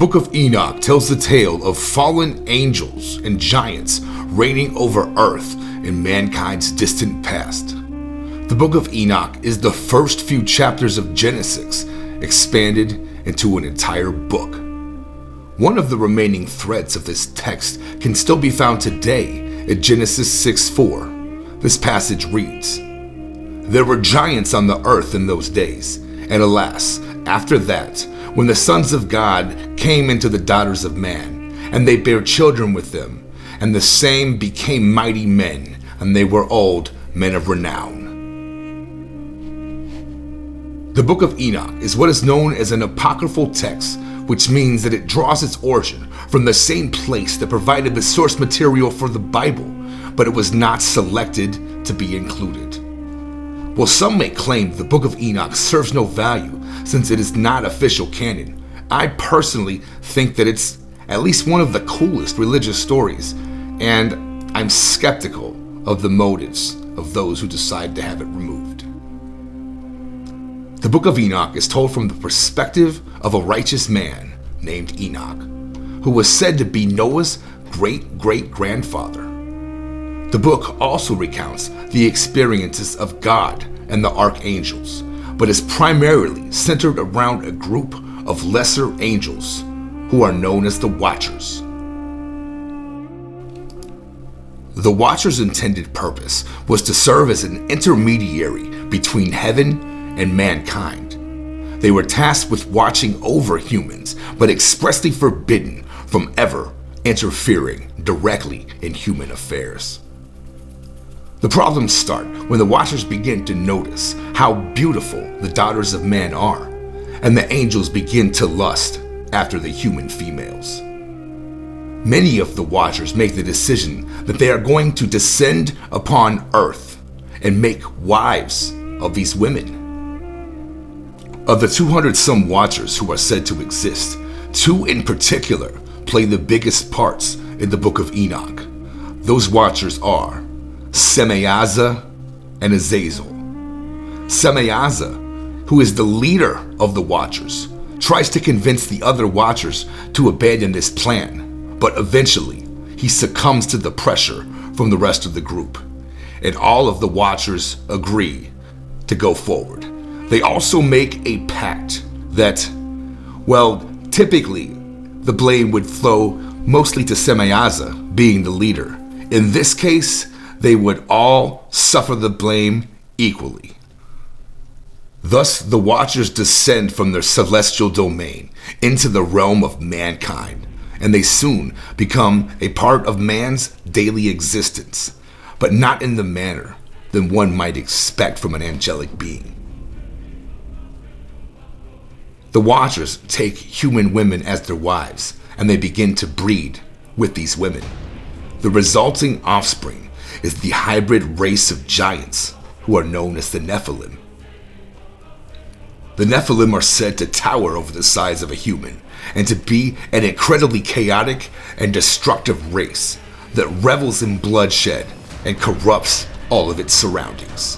Book of Enoch tells the tale of fallen angels and giants reigning over earth in mankind's distant past. The Book of Enoch is the first few chapters of Genesis expanded into an entire book. One of the remaining threads of this text can still be found today at Genesis 6:4. This passage reads, "There were giants on the earth in those days, and alas, after that, when the sons of God came into the daughters of man, and they bare children with them, and the same became mighty men, and they were old men of renown." The Book of Enoch is what is known as an apocryphal text, which means that it draws its origin from the same place that provided the source material for the Bible, but it was not selected to be included. While some may claim the Book of Enoch serves no value since it is not official canon, I personally think that it's at least one of the coolest religious stories, and I'm skeptical of the motives of those who decide to have it removed. The Book of Enoch is told from the perspective of a righteous man named Enoch, who was said to be Noah's great-great-grandfather. The book also recounts the experiences of God and the archangels, but is primarily centered around a group of lesser angels who are known as the Watchers. The Watchers' intended purpose was to serve as an intermediary between heaven and mankind. They were tasked with watching over humans, but expressly forbidden from ever interfering directly in human affairs. The problems start when the Watchers begin to notice how beautiful the daughters of man are, and the angels begin to lust after the human females. Many of the Watchers make the decision that they are going to descend upon earth and make wives of these women. Of the 200-some Watchers who are said to exist, 2 in particular play the biggest parts in the Book of Enoch. Those Watchers are Semyaza and Azazel. Semyaza, who is the leader of the Watchers, tries to convince the other Watchers to abandon this plan, but eventually he succumbs to the pressure from the rest of the group, and all of the Watchers agree to go forward. They also make a pact that, well, typically the blame would flow mostly to Semyaza being the leader. In this case, they would all suffer the blame equally. Thus, the Watchers descend from their celestial domain into the realm of mankind, and they soon become a part of man's daily existence, but not in the manner that one might expect from an angelic being. The Watchers take human women as their wives, and they begin to breed with these women. The resulting offspring is the hybrid race of giants who are known as the Nephilim. The Nephilim are said to tower over the size of a human and to be an incredibly chaotic and destructive race that revels in bloodshed and corrupts all of its surroundings.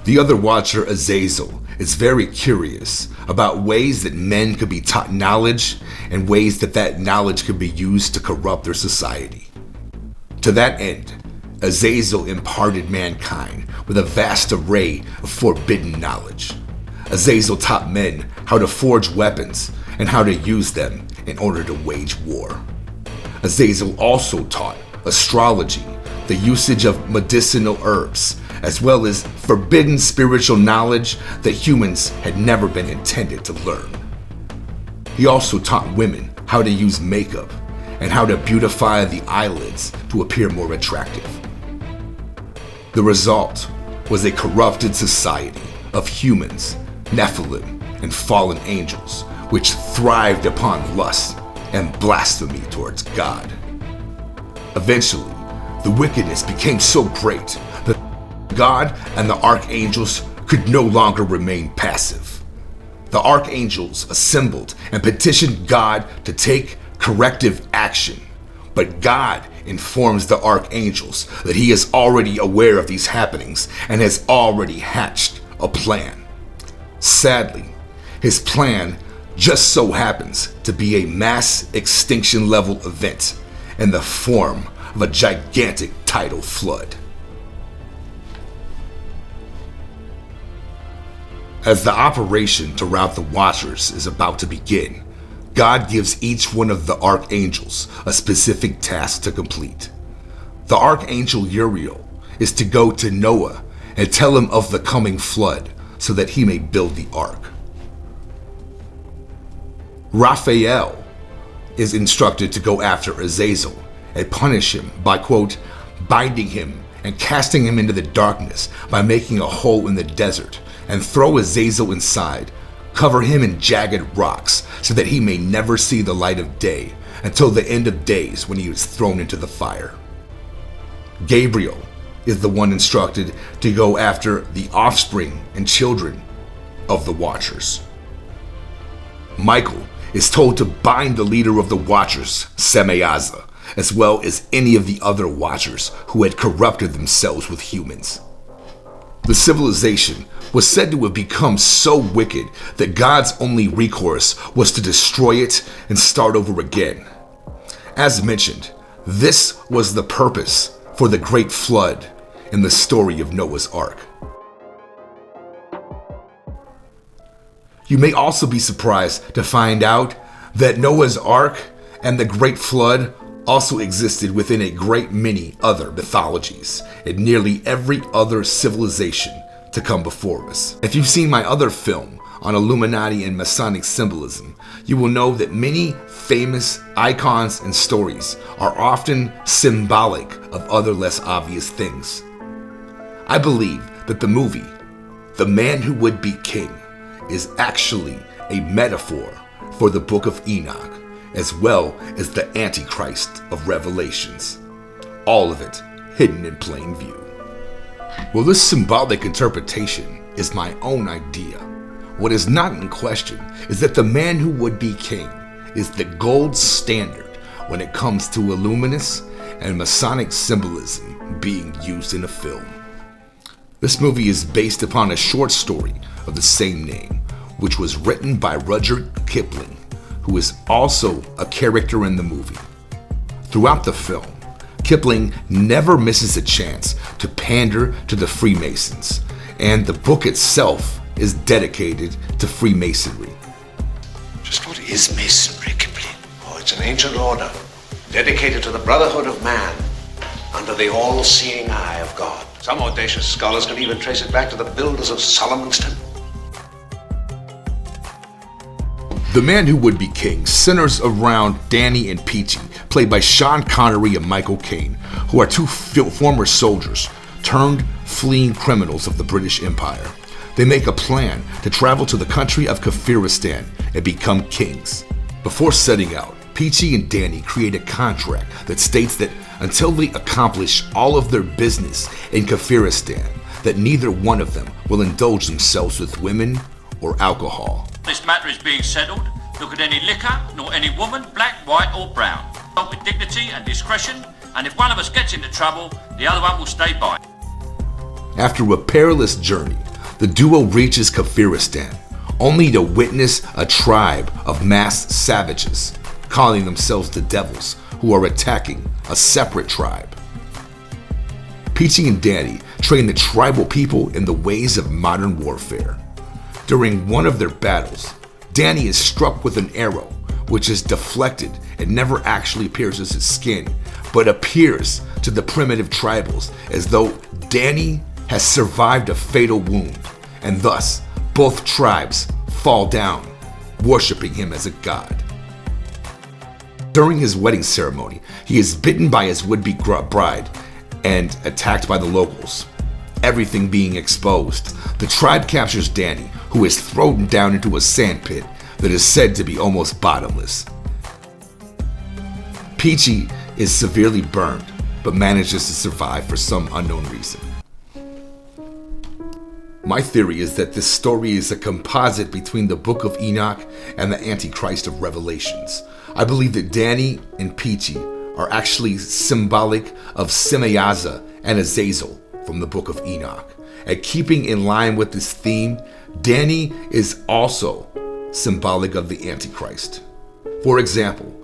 The other Watcher, Azazel, is very curious about ways that men could be taught knowledge and ways that that knowledge could be used to corrupt their society. To that end, Azazel imparted mankind with a vast array of forbidden knowledge. Azazel taught men how to forge weapons and how to use them in order to wage war. Azazel also taught astrology, the usage of medicinal herbs, as well as forbidden spiritual knowledge that humans had never been intended to learn. He also taught women how to use makeup and how to beautify the eyelids to appear more attractive. The result was a corrupted society of humans, Nephilim, and fallen angels, which thrived upon lust and blasphemy towards God. Eventually, the wickedness became so great that God and the archangels could no longer remain passive. The archangels assembled and petitioned God to take corrective action, but God informs the archangels that he is already aware of these happenings and has already hatched a plan. Sadly, His plan just so happens to be a mass extinction level event in the form of a gigantic tidal flood. As the operation to rout the Watchers is about to begin, God gives each one of the archangels a specific task to complete. The archangel Uriel is to go to Noah and tell him of the coming flood so that he may build the ark. Raphael is instructed to go after Azazel and punish him by, quote, binding him and casting him into the darkness by making a hole in the desert, and throw Azazel inside, cover him in jagged rocks so that he may never see the light of day until the end of days when he is thrown into the fire. Gabriel is the one instructed to go after the offspring and children of the Watchers. Michael is told to bind the leader of the Watchers, Semeiaza, as well as any of the other Watchers who had corrupted themselves with humans. The civilization was said to have become so wicked that God's only recourse was to destroy it and start over again. As mentioned, this was the purpose for the Great Flood in the story of Noah's Ark. You may also be surprised to find out that Noah's Ark and the Great Flood also existed within a great many other mythologies in nearly every other civilization to come before us. If you've seen my other film on Illuminati and Masonic symbolism, you will know that many famous icons and stories are often symbolic of other less obvious things. I believe that the movie, The Man Who Would Be King, is actually a metaphor for the Book of Enoch, as well as the Antichrist of Revelations. All of it hidden in plain view. Well, this symbolic interpretation is my own idea. What is not in question is that the man who would be king is the gold standard when it comes to Illuminous and Masonic symbolism being used in a film. This movie is based upon a short story of the same name, which was written by Rudyard Kipling, who is also a character in the movie. Throughout the film, Kipling never misses a chance to pander to the Freemasons, and the book itself is dedicated to Freemasonry. Just what is Masonry, Kipling? Oh, it's an ancient order dedicated to the brotherhood of man under the all-seeing eye of God. Some audacious scholars can even trace it back to the builders of Solomon's temple. The Man Who Would Be King centers around Danny and Peachy, played by Sean Connery and Michael Caine, who are two former soldiers turned fleeing criminals of the British Empire. They make a plan to travel to the country of Kafiristan and become kings. Before setting out, Peachy and Danny create a contract that states that until they accomplish all of their business in Kafiristan, that neither one of them will indulge themselves with women or alcohol. This matter is being settled. Look at any liquor, nor any woman, black, white or brown. Talk with dignity and discretion, and if one of us gets into trouble, the other one will stay by. After a perilous journey, the duo reaches Kafiristan, only to witness a tribe of masked savages, calling themselves the Devils, who are attacking a separate tribe. Peachy and Danny train the tribal people in the ways of modern warfare. During one of their battles, Danny is struck with an arrow, which is deflected and never actually pierces his skin, but appears to the primitive tribals as though Danny has survived a fatal wound, and thus both tribes fall down, worshiping him as a god. During his wedding ceremony, he is bitten by his would-be bride and attacked by the locals. Everything being exposed, the tribe captures Danny, who is thrown down into a sand pit that is said to be almost bottomless. Peachy is severely burned, but manages to survive for some unknown reason. My theory is that this story is a composite between the Book of Enoch and the Antichrist of Revelations. I believe that Danny and Peachy are actually symbolic of Semeiaza and Azazel from the Book of Enoch. And keeping in line with this theme, Danny is also symbolic of the Antichrist. For example,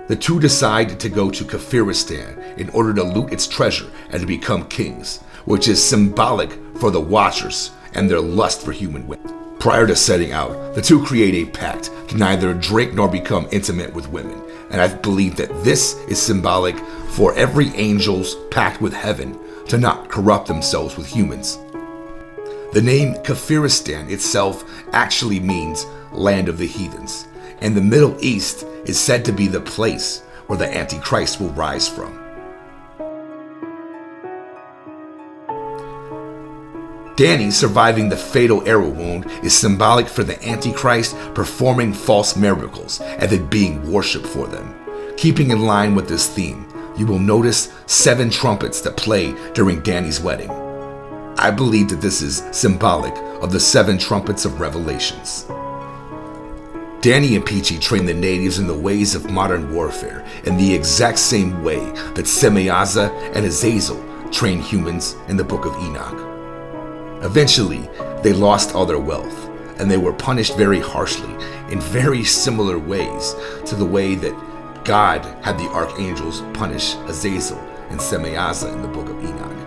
the two decide to go to Kafiristan in order to loot its treasure and to become kings, which is symbolic for the Watchers and their lust for human women. Prior to setting out, the two create a pact to neither drink nor become intimate with women, and I believe that this is symbolic for every angel's pact with heaven to not corrupt themselves with humans. The name Kafiristan itself actually means land of the heathens, and the Middle East is said to be the place where the Antichrist will rise from. Danny surviving the fatal arrow wound is symbolic for the Antichrist performing false miracles and then being worshipped for them. Keeping in line with this theme, you will notice 7 trumpets that play during Danny's wedding. I believe that this is symbolic of the 7 trumpets of Revelations. Danny and Peachy train the natives in the ways of modern warfare in the exact same way that Semyaza and Azazel train humans in the Book of Enoch. Eventually, they lost all their wealth, and they were punished very harshly in very similar ways to the way that God had the archangels punish Azazel and Semyaza in the Book of Enoch.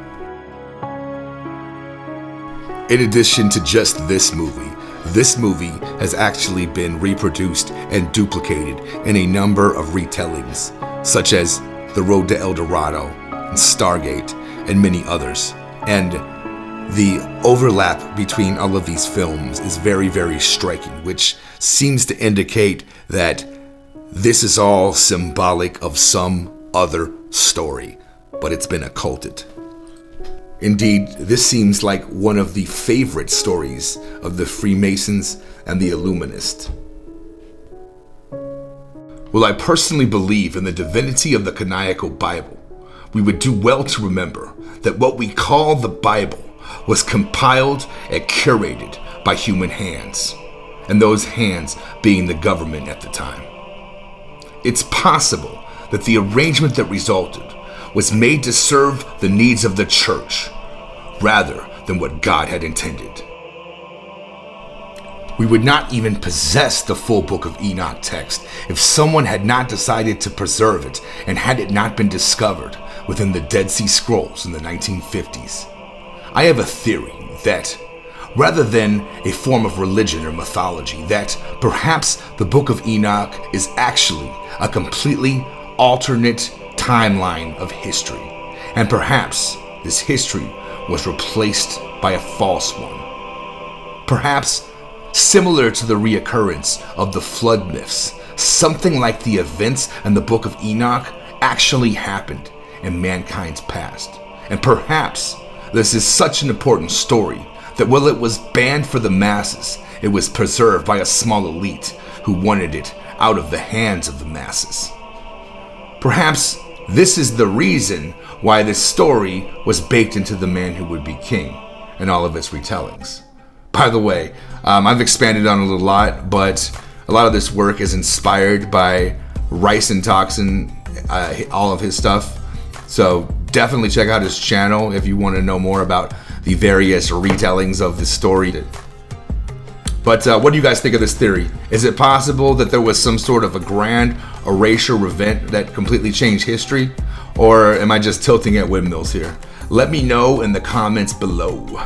In addition to just this movie has actually been reproduced and duplicated in a number of retellings, such as The Road to El Dorado and Stargate and many others. And the overlap between all of these films is very, very striking, which seems to indicate that this is all symbolic of some other story, but it's been occulted. Indeed, this seems like one of the favorite stories of the Freemasons and the Illuminists. While I personally believe in the divinity of the canonical Bible, we would do well to remember that what we call the Bible was compiled and curated by human hands, and those hands being the government at the time. It's possible that the arrangement that resulted was made to serve the needs of the church rather than what God had intended. We would not even possess the full Book of Enoch text if someone had not decided to preserve it and had it not been discovered within the Dead Sea Scrolls in the 1950s. I have a theory that, rather than a form of religion or mythology, that perhaps the Book of Enoch is actually a completely alternate timeline of history, and perhaps this history was replaced by a false one. Perhaps similar to the reoccurrence of the flood myths, something like the events in the Book of Enoch actually happened in mankind's past. And perhaps this is such an important story that while it was banned for the masses, it was preserved by a small elite who wanted it out of the hands of the masses. Perhaps this is the reason why this story was baked into The Man Who Would Be King and all of its retellings. By the way, I've expanded on it a lot, but a lot of this work is inspired by Rice and Toxin, all of his stuff. So definitely check out his channel if you want to know more about the various retellings of the story. But what do you guys think of this theory? Is it possible that there was some sort of a grand erasure event that completely changed history? Or am I just tilting at windmills here? Let me know in the comments below.